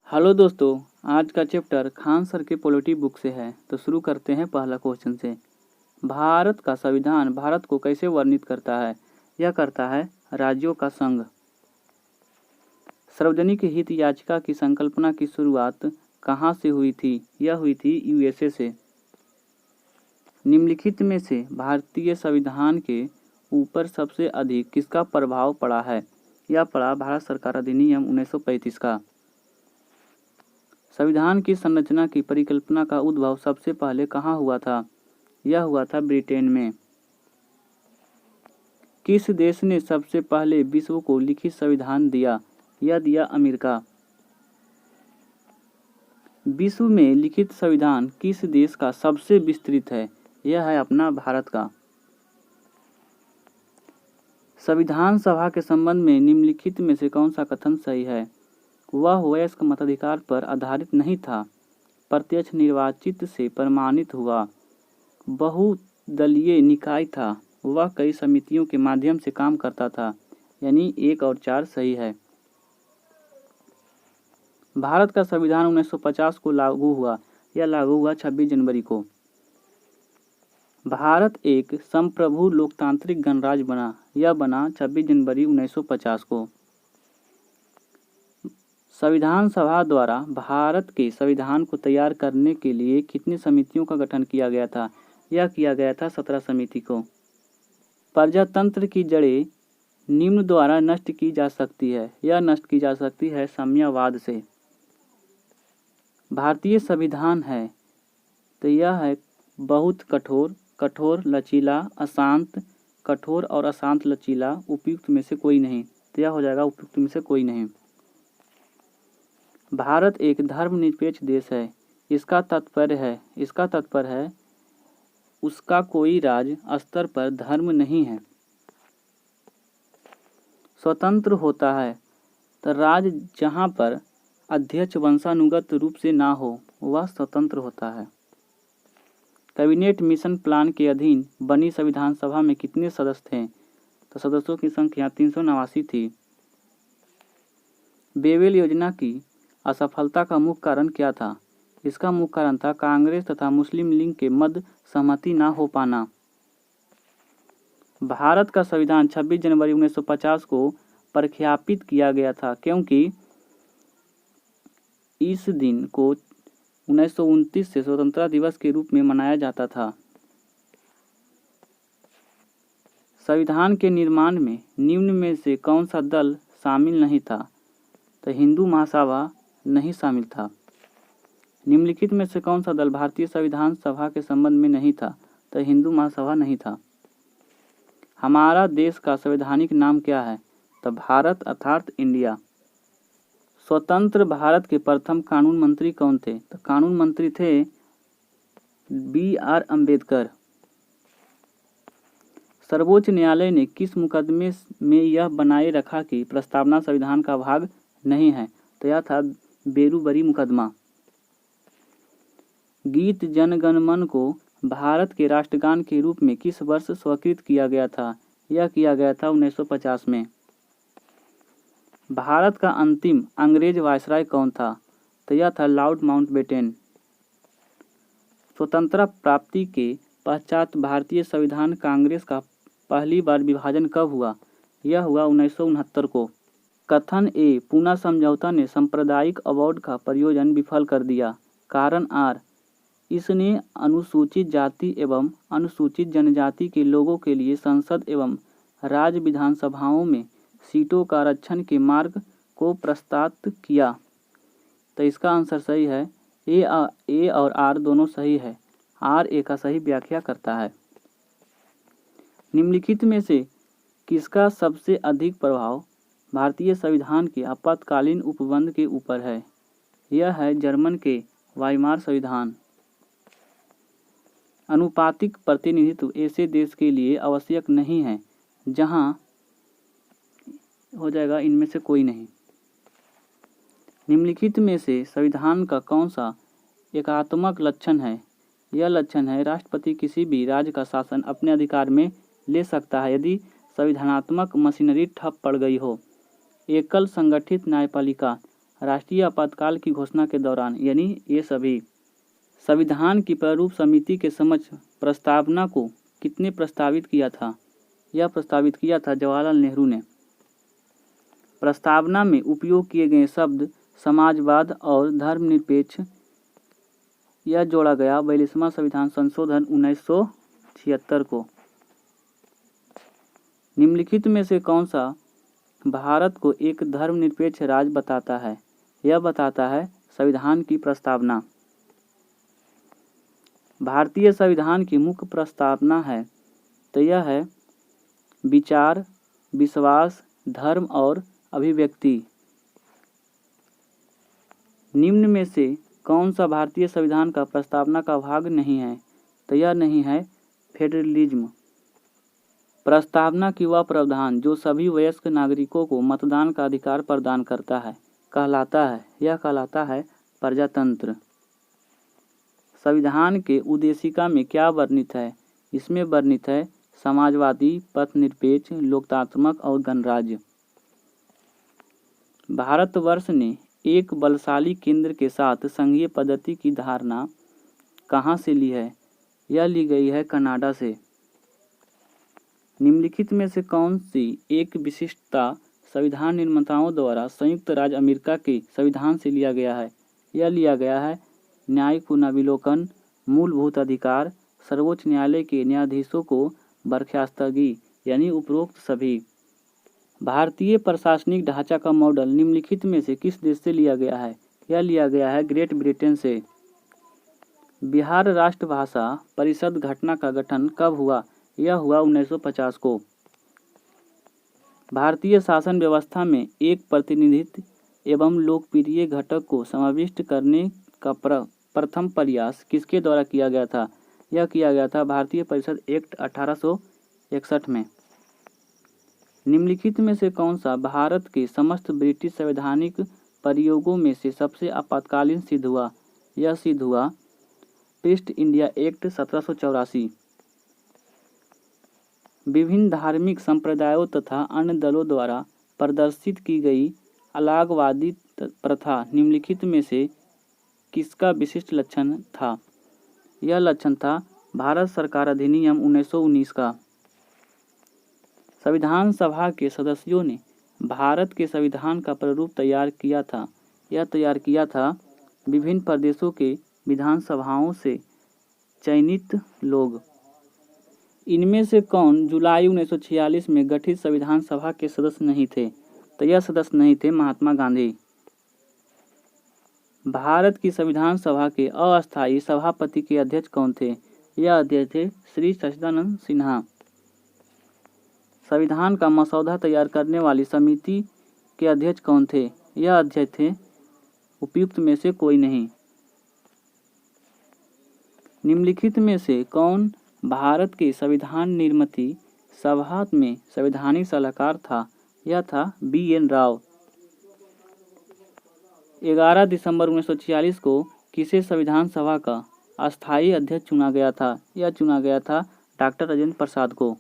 Hello दोस्तों, आज का चैप्टर खान सर के पॉलिटी बुक से है। तो शुरू करते हैं पहला क्वेश्चन से। भारत का संविधान भारत को कैसे वर्णित करता है? यह करता है राज्यों का संघ। सार्वजनिक हित याचिका की संकल्पना की शुरुआत कहाँ से हुई थी? यह हुई थी यूएसए से। निम्नलिखित में से भारतीय संविधान के ऊपर सबसे अधिक किसका प्रभाव पड़ा है? यह पड़ा भारत सरकार अधिनियम 1935 का। संविधान की संरचना की परिकल्पना का उद्भव सबसे पहले कहाँ हुआ था? यह हुआ था ब्रिटेन में। किस देश ने सबसे पहले विश्व को लिखित संविधान दिया? यह दिया अमेरिका। विश्व में लिखित संविधान किस देश का सबसे विस्तृत है? यह है अपना भारत का। संविधान सभा के संबंध में निम्नलिखित में से कौन सा कथन सही है? वह वयस्क मताधिकार पर आधारित नहीं था, प्रत्यक्ष निर्वाचित से प्रमाणित हुआ, बहुदलीय निकाय था, वह कई समितियों के माध्यम से काम करता था। यानी 1 और 4 सही है। भारत का संविधान 1950 को लागू हुआ। यह लागू हुआ 26 जनवरी को। भारत एक संप्रभु लोकतांत्रिक गणराज्य बना। यह बना 26 जनवरी 1950 को। संविधान सभा द्वारा भारत के संविधान को तैयार करने के लिए कितनी समितियों का गठन किया गया था? यह किया गया था 17 समिति को। प्रजातंत्र की जड़ें निम्न द्वारा नष्ट की जा सकती है। यह नष्ट की जा सकती है साम्यवाद से। भारतीय संविधान है तो यह है बहुत कठोर, कठोर, लचीला, अशांत, कठोर और अशांत, लचीला, उपयुक्त में से कोई नहीं। तो यह हो जाएगा उपयुक्त में से कोई नहीं। भारत एक धर्मनिरपेक्ष देश है। इसका तात्पर्य है उसका कोई राज्य स्तर पर धर्म नहीं है। स्वतंत्र होता है तो राज्य जहाँ पर अध्यक्ष वंशानुगत रूप से ना हो वह स्वतंत्र होता है। कैबिनेट मिशन प्लान के अधीन बनी संविधान सभा में कितने सदस्य थे? तो सदस्यों की संख्या 389 थी। बेवेल योजना की असफलता का मुख्य कारण क्या था? इसका मुख्य कारण था कांग्रेस तथा मुस्लिम लीग के मध्य सहमति न हो पाना। भारत का संविधान 26 जनवरी 1950 को प्रख्यापित किया गया था क्योंकि इस दिन को 1929 से स्वतंत्रता दिवस के रूप में मनाया जाता था। संविधान के निर्माण में निम्न में से कौन सा दल शामिल नहीं था? तो हिंदू महासभा नहीं शामिल था। निम्नलिखित में से कौन सा दल भारतीय संविधान सभा के संबंध में नहीं था? तो हिंदू महासभा नहीं था। हमारा देश का संवैधानिक नाम क्या है? तो भारत अर्थात इंडिया। स्वतंत्र भारत के प्रथम कानून मंत्री कौन थे? तो कानून मंत्री थे BR अम्बेडकर। सर्वोच्च न्यायालय ने किस मुकदमे में यह बनाए रखा कि प्रस्तावना संविधान का भाग नहीं है? तो यह था बेरूबरी मुकदमा। गीत जन गण मन को भारत के राष्ट्रगान के रूप में किस वर्ष स्वीकृत किया गया था? यह किया गया था 1950 में। भारत का अंतिम अंग्रेज वायसराय कौन था? तो यह था लॉर्ड माउंटबेटन। स्वतंत्रता प्राप्ति के पश्चात भारतीय संविधान कांग्रेस का पहली बार विभाजन कब हुआ? यह हुआ 1969 को। कथन ए पूना समझौता ने सांप्रदायिक अवार्ड का प्रयोजन विफल कर दिया। कारण आर, इसने अनुसूचित जाति एवं अनुसूचित जनजाति के लोगों के लिए संसद एवं राज्य विधानसभाओं में सीटों का आरक्षण के मार्ग को प्रस्तावित किया। तो इसका आंसर सही है। ए और आर दोनों सही है। आर ए का सही व्याख्या करता है। निम्नलिखित में से किसका सबसे अधिक प्रभाव भारतीय संविधान के आपातकालीन उपबंध के ऊपर है? यह है जर्मन के वाइमार संविधान। अनुपातिक प्रतिनिधित्व ऐसे देश के लिए आवश्यक नहीं है जहां हो जाएगा इनमें से कोई नहीं। निम्नलिखित में से संविधान का कौन सा एकात्मक लक्षण है? यह लक्षण है राष्ट्रपति किसी भी राज्य का शासन अपने अधिकार में ले सकता है यदि संविधानात्मक मशीनरी ठप पड़ गई हो। एकल संगठित न्यायपालिका राष्ट्रीय आपातकाल की घोषणा के दौरान, यानी ये सभी। संविधान की प्रारूप समिति के समक्ष प्रस्तावना को किसने प्रस्तावित किया था? यह प्रस्तावित किया था जवाहरलाल नेहरू ने। प्रस्तावना में उपयोग किए गए शब्द समाजवाद और धर्मनिरपेक्ष, यह जोड़ा गया 42वां संविधान संशोधन 1976 को। निम्नलिखित में से कौन सा भारत को एक धर्मनिरपेक्ष राज्य बताता है? यह बताता है संविधान की प्रस्तावना। भारतीय संविधान की मुख्य प्रस्तावना है तो यह है विचार, विश्वास, धर्म और अभिव्यक्ति। निम्न में से कौन सा भारतीय संविधान का प्रस्तावना का भाग नहीं है? तो यह नहीं है फेडरलिज्म। प्रस्तावना की वह प्रावधान जो सभी वयस्क नागरिकों को मतदान का अधिकार प्रदान करता है यह कहलाता है प्रजातंत्र। संविधान के उद्देशिका में क्या वर्णित है? इसमें वर्णित है समाजवादी, पथनिरपेक्ष, लोकतांत्रिक और गणराज्य। भारतवर्ष ने एक बलशाली केंद्र के साथ संघीय पद्धति की धारणा कहाँ से ली है? यह ली गई है कनाडा से। निम्नलिखित में से कौन सी एक विशिष्टता संविधान निर्माताओं द्वारा संयुक्त राज्य अमेरिका के संविधान से लिया गया है? यह लिया गया है न्यायिक पुनर्विलोकन, मूलभूत अधिकार, सर्वोच्च न्यायालय के न्यायाधीशों को बर्खास्तगी, यानी उपरोक्त सभी। भारतीय प्रशासनिक ढांचा का मॉडल निम्नलिखित में से किस देश से लिया गया है? यह लिया गया है ग्रेट ब्रिटेन से। बिहार राष्ट्रभाषा परिषद घटना का गठन कब हुआ? यह हुआ 1950 को। भारतीय शासन व्यवस्था में एक प्रतिनिधित्व एवं लोकप्रिय घटक को समाविष्ट करने का प्रथम प्रयास किसके द्वारा किया गया था? यह किया गया था भारतीय परिषद एक्ट 1861 में। निम्नलिखित में से कौन सा भारत के समस्त ब्रिटिश संवैधानिक प्रयोगों में से सबसे आपातकालीन सिद्ध हुआ? यह सिद्ध हुआ ईस्ट इंडिया एक्ट 1784। विभिन्न धार्मिक संप्रदायों तथा अन्य दलों द्वारा प्रदर्शित की गई अलगाववादी प्रथा निम्नलिखित में से किसका विशिष्ट लक्षण था? यह लक्षण था भारत सरकार अधिनियम 1919 का। संविधान सभा के सदस्यों ने भारत के संविधान का प्रारूप तैयार किया था। यह तैयार किया था विभिन्न प्रदेशों के विधानसभाओं से चयनित लोग। इनमें से कौन जुलाई 1946 में गठित संविधान सभा के सदस्य नहीं थे? तो यह सदस्य नहीं थे महात्मा गांधी। भारत की संविधान सभा के अस्थायी सभापति के अध्यक्ष कौन थे? यह अध्यक्ष थे श्री सच्चिदानंद सिन्हा। संविधान का मसौदा तैयार करने वाली समिति के अध्यक्ष कौन थे? यह अध्यक्ष थे उपयुक्त में से कोई नहीं। निम्नलिखित में से कौन भारत के संविधान निर्मित सभा में संवैधानिक सलाहकार था? यह था BN राव। 11 दिसंबर 1946 को किसे संविधान सभा का अस्थायी अध्यक्ष चुना गया था? यह चुना गया था डॉक्टर राजेंद्र प्रसाद को।